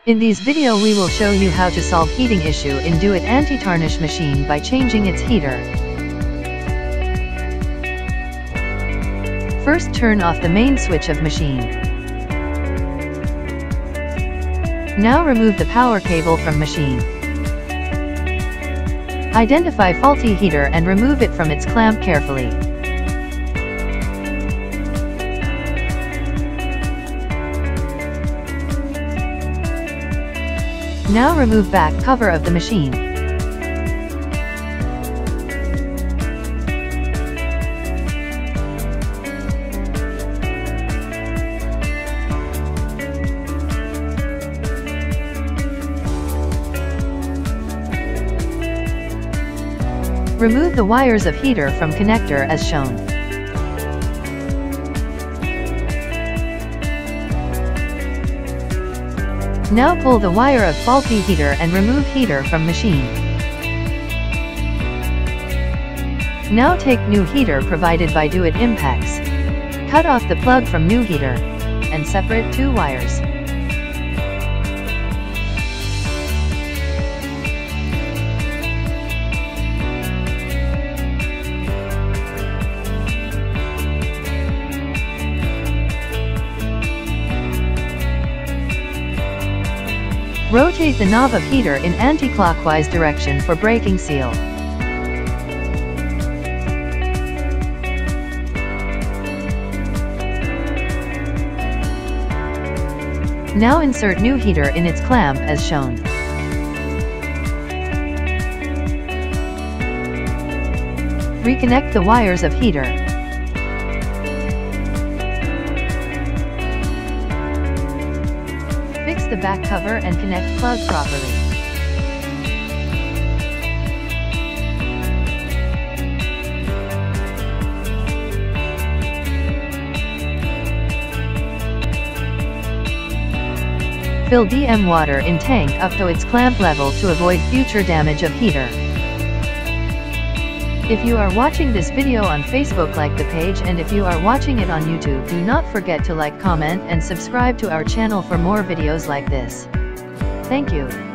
In this video we will show you how to solve heating issue in Doit Antitarnish machine by changing its heater. First turn off the main switch of machine. Now remove the power cable from machine. Identify faulty heater and remove it from its clamp carefully. Now remove back cover of the machine. Remove the wires of heater from connector as shown. Now pull the wire of faulty heater and remove heater from machine. Now take new heater provided by Doit Impex. Cut off the plug from new heater and separate two wires. Rotate the knob of heater in anti-clockwise direction for breaking seal. Now insert new heater in its clamp as shown. Reconnect the wires of heater. Fix the back cover and connect plug properly. Fill DM water in tank up to its clamp level to avoid future damage of heater. If you are watching this video on Facebook, like the page, and if you are watching it on YouTube, do not forget to like, comment and subscribe to our channel for more videos like this. Thank you.